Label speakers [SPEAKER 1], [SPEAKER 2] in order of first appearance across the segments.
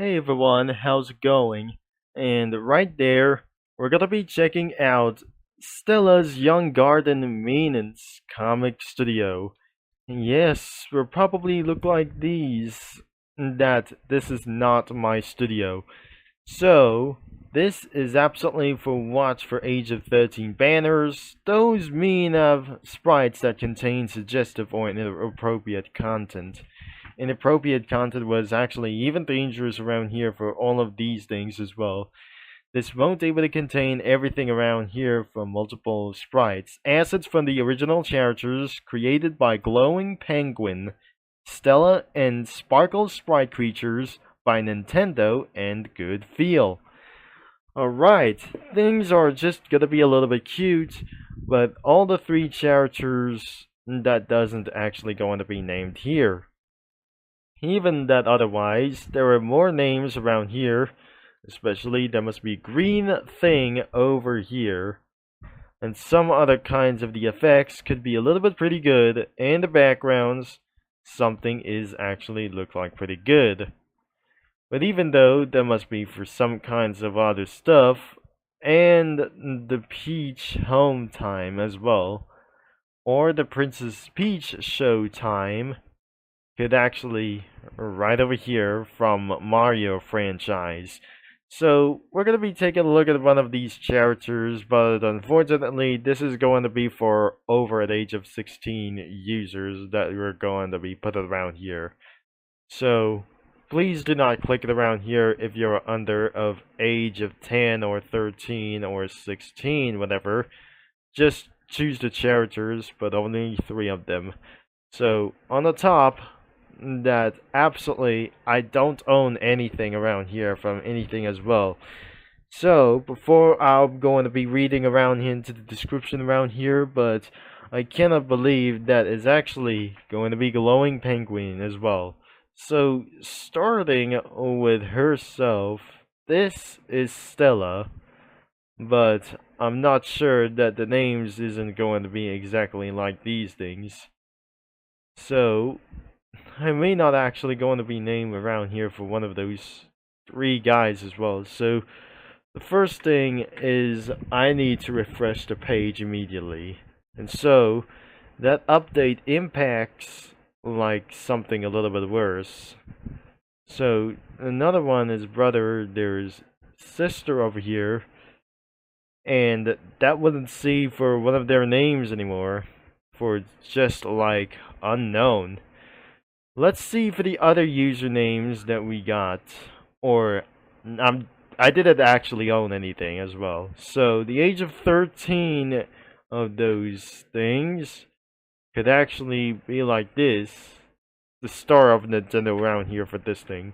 [SPEAKER 1] Hey everyone, how's it going? And right there, we're gonna be checking out Stella's Young Garden Maintenance Comic Studio. And yes, will probably look like these. That this is not my studio. So, this is absolutely for watch for age of 13 banners. Those mean of sprites that contain suggestive or inappropriate content. Inappropriate content was actually even dangerous around here for all of these things as well. This won't be able to contain everything around here from multiple sprites. Assets from the original characters created by Glowing Penguin, Stella, and Sparkle Sprite creatures by Nintendo and Good Feel. Alright, things are just gonna be a little bit cute, but all the three characters that doesn't actually going to be named here. Even that otherwise, there are more names around here, especially there must be green thing over here. And some other kinds of the effects could be a little bit pretty good, and the backgrounds, something is actually look like pretty good. But even though there must be for some kinds of other stuff, and the Peach home time as well, or the Princess Peach show time, could actually right over here from Mario franchise. So we're gonna be taking a look at one of these characters, but unfortunately this is going to be for over at age of 16 users that we're going to be put around here. So please do not click it around here if you're under of age of 10 or 13 or 16, whatever. Just choose the characters, but only 3 of them. So on the top, that absolutely I don't own anything around here from anything as well. So before I'm going to be reading around into the description around here, but I cannot believe that is actually going to be Glowing Penguin as well. So starting with herself, this is Stella, but I'm not sure that the names isn't going to be exactly like these things. So I may not actually going to be named around here for one of those 3 guys as well. So the first thing is I need to refresh the page immediately. And so that update impacts like something a little bit worse. So another one is brother, there's sister over here, and that wouldn't see for one of their names anymore, for just like unknown. Let's see for the other usernames that we got, or I didn't actually own anything as well. So the age of 13 of those things could actually be like this, the star of Nintendo around here for this thing.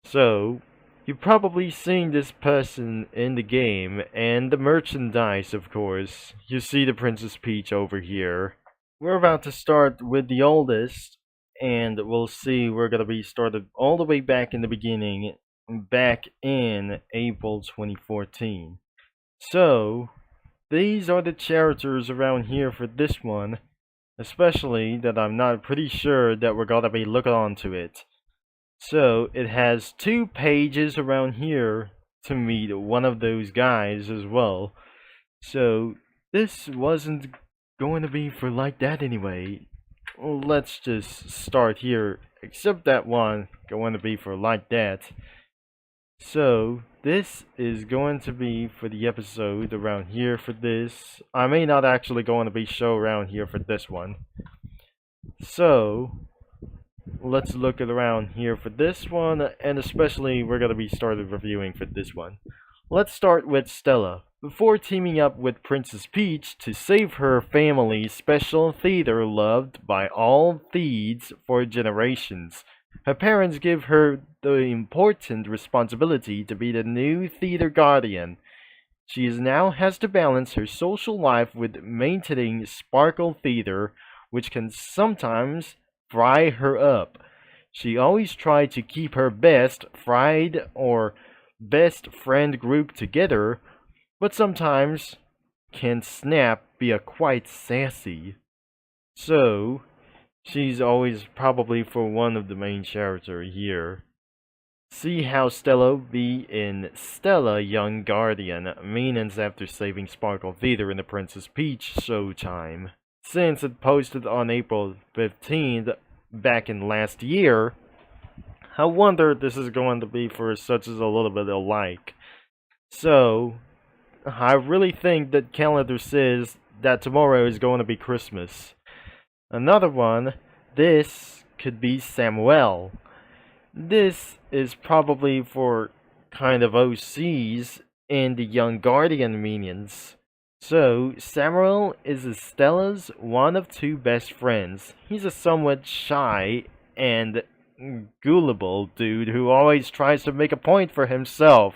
[SPEAKER 1] So you've probably seen this person in the game and the merchandise, of course. You see the Princess Peach over here. We're about to start with the oldest, and we'll see we're gonna be started all the way back in the beginning, back in April 2014. So these are the characters around here for this one, especially that I'm not pretty sure that we're gonna be looking onto it. So it has 2 pages around here to meet one of those guys as well. So this wasn't going to be for like that anyway. Well, let's just start here, except that one going to be for like that. So this is going to be for the episode around here for this. I may not actually going to be show around here for this one. So let's look at around here for this one, and especially we're going to be started reviewing for this one. Let's start with Stella. Before teaming up with Princess Peach to save her family's special theater loved by all Theeds for generations, her parents give her the important responsibility to be the new theater guardian. She now has to balance her social life with maintaining Sparkle Theater, which can sometimes fry her up. She always tried to keep her best fried or best friend group together, but sometimes can snap be a quite sassy. So she's always probably for one of the main character here. See how Stella be in Stella Young Guardian, Menace after saving Sparkle Theater in the Princess Peach showtime. Since it posted on April 15th back in last year, I wonder if this is going to be for such as a little bit alike. So, I really think that calendar says that tomorrow is going to be Christmas. Another one, this could be Samuel. This is probably for kind of OCs and the Young Guardian minions. So, Samuel is Stella's one of two best friends. He's a somewhat shy and gullible dude who always tries to make a point for himself.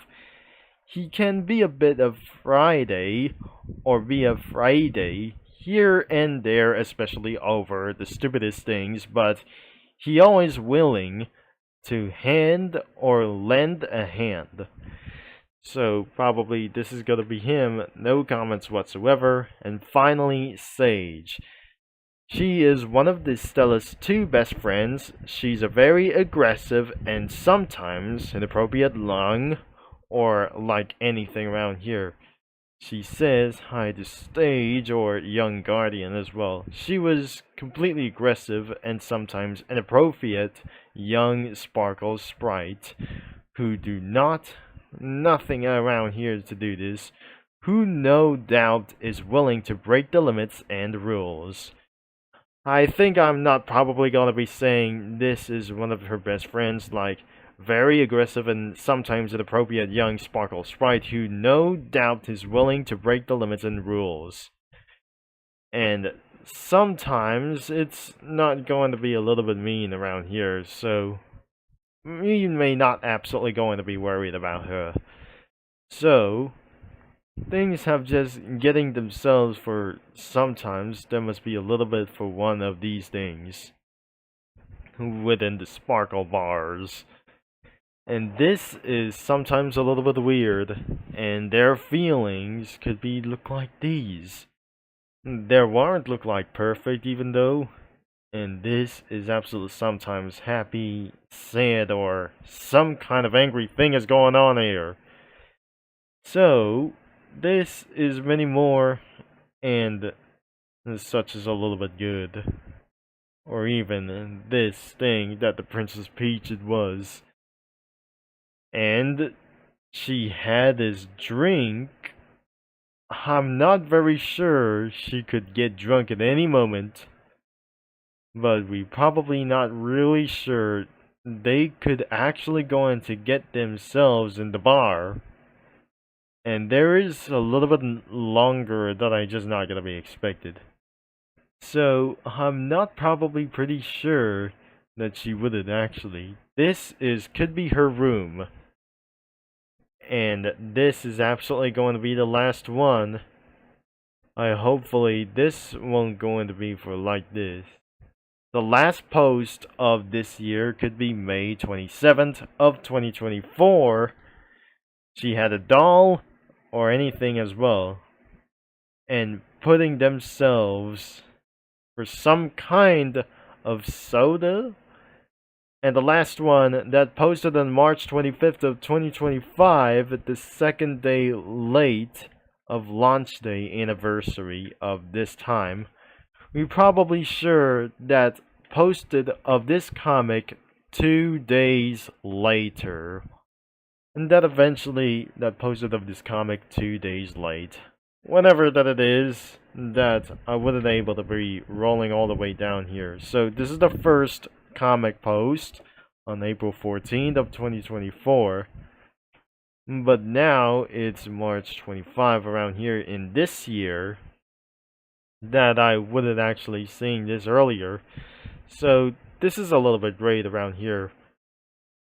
[SPEAKER 1] He can be a bit of Friday, or be a Friday, here and there, especially over the stupidest things, but he always willing to hand or lend a hand. So probably this is gonna be him, no comments whatsoever. And finally, Sage. She is one of the Stella's two best friends. She's a very aggressive and sometimes inappropriate lung, or like anything around here. She says hi to Stage or Young Guardian as well. She was completely aggressive and sometimes inappropriate young Sparkle Sprite who do nothing around here to do this, who no doubt is willing to break the limits and rules. I think I'm not probably gonna be saying this is one of her best friends, like very aggressive and sometimes inappropriate young Sparkle Sprite who no doubt is willing to break the limits and rules. And sometimes it's not going to be a little bit mean around here, so you may not absolutely going to be worried about her. So, things have just getting themselves for sometimes there must be a little bit for one of these things within the Sparkle bars. And this is sometimes a little bit weird, and their feelings could be look like these. Their warrant look like perfect even though, and this is absolutely sometimes happy, sad, or some kind of angry thing is going on here. So, this is many more, and such is a little bit good. Or even this thing that the Princess Peach it was. And she had this drink. I'm not very sure she could get drunk at any moment. But we probably not really sure they could actually go in to get themselves in the bar. And there is a little bit longer that I just not gonna be expected. So I'm not probably pretty sure that she wouldn't actually. This could be her room. And this is absolutely going to be the last one. Hopefully this won't going to be for like this. The last post of this year could be May 27th of 2024. She had a doll or anything as well. And putting themselves for some kind of soda. And the last one that posted on March 25th of 2025, the second day late of launch day anniversary of this time. We probably sure that posted of this comic 2 days later. And that eventually that posted of this comic 2 days late. Whatever that it is, that I wasn't able to be rolling all the way down here. So this is the first comic post on April 14th of 2024. But now it's March 25 around here in this year that I wouldn't actually seen this earlier. So this is a little bit great around here.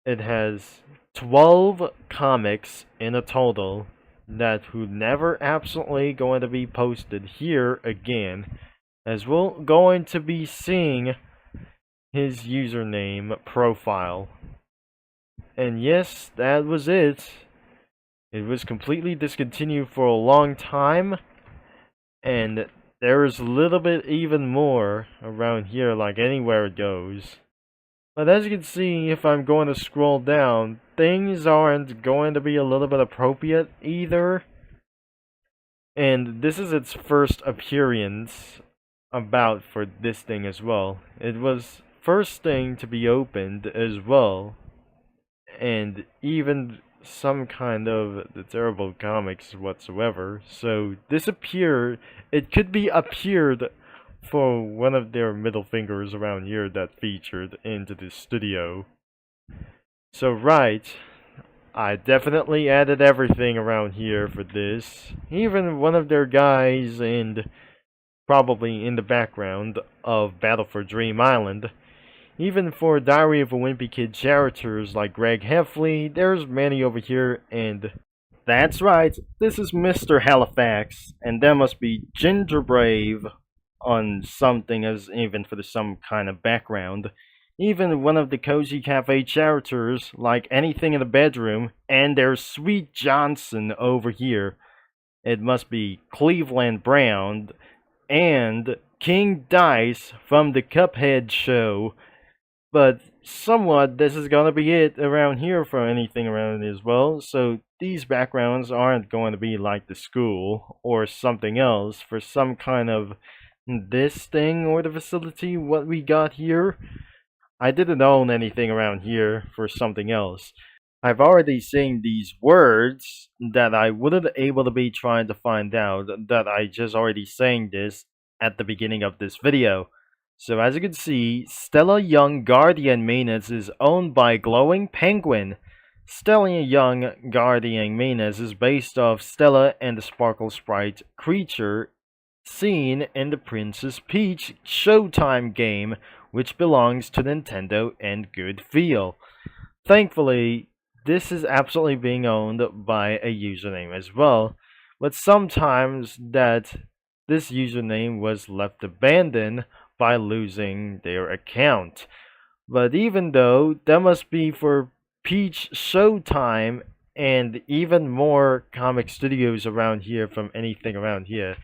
[SPEAKER 1] It has 12 comics in a total that who never absolutely going to be posted here again, as we're going to be seeing his username profile. And yes, that was it. It was completely discontinued for a long time, and there is a little bit even more around here, like anywhere it goes. But as you can see, if I'm going to scroll down, things aren't going to be a little bit appropriate either. And this is its first appearance about for this thing as well. It was first thing to be opened as well. And even some kind of the terrible comics whatsoever. So this appeared, it could be appeared for one of their middle fingers around here that featured into the studio. So right, I definitely added everything around here for this. Even one of their guys and probably in the background of Battle for Dream Island. Even for Diary of a Wimpy Kid characters like Greg Heffley, there's many over here, and that's right, this is Mr. Halifax, and there must be Ginger Brave on something as even for some kind of background. Even one of the Cozy Cafe characters, like Anything in the Bedroom, and there's Sweet Johnson over here. It must be Cleveland Brown, and King Dice from the Cuphead show. But somewhat, this is gonna be it around here for anything around it as well. So these backgrounds aren't going to be like the school or something else for some kind of this thing or the facility. What we got here, I didn't own anything around here for something else. I've already seen these words that I wouldn't able to be trying to find out that I just already saying this at the beginning of this video. So as you can see, Stella Young Guardian Menace is owned by Glowing Penguin. Stella Young Guardian Menace is based off Stella and the Sparkle Sprite creature seen in the Princess Peach Showtime game, which belongs to Nintendo and Good Feel. Thankfully, this is absolutely being owned by a username as well, but sometimes that this username was left abandoned by losing their account. But even though that must be for Peach Showtime and even more comic studios around here from anything around here.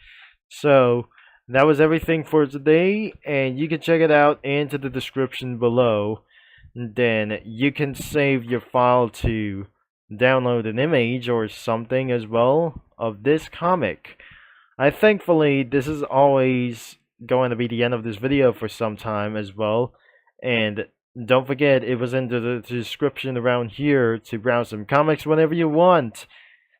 [SPEAKER 1] So that was everything for today, and you can check it out into the description below. Then you can save your file to download an image or something as well of this comic. Thankfully, this is always going to be the end of this video for some time as well. And don't forget, it was in the description around here to browse some comics whenever you want.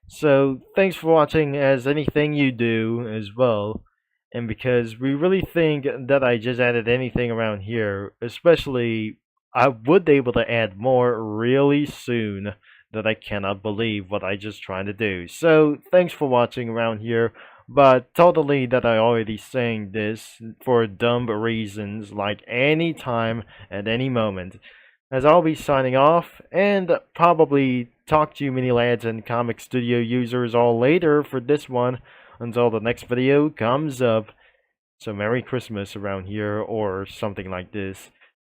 [SPEAKER 1] So, thanks for watching as anything you do as well. And because we really think that I just added anything around here, especially I would be able to add more really soon that I cannot believe what I just trying to do. So, thanks for watching around here. But totally that I already saying this for dumb reasons like any time at any moment. As I'll be signing off and probably talk to you mini lads and comic studio users all later for this one until the next video comes up. So Merry Christmas around here or something like this.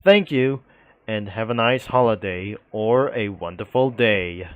[SPEAKER 1] Thank you and have a nice holiday or a wonderful day.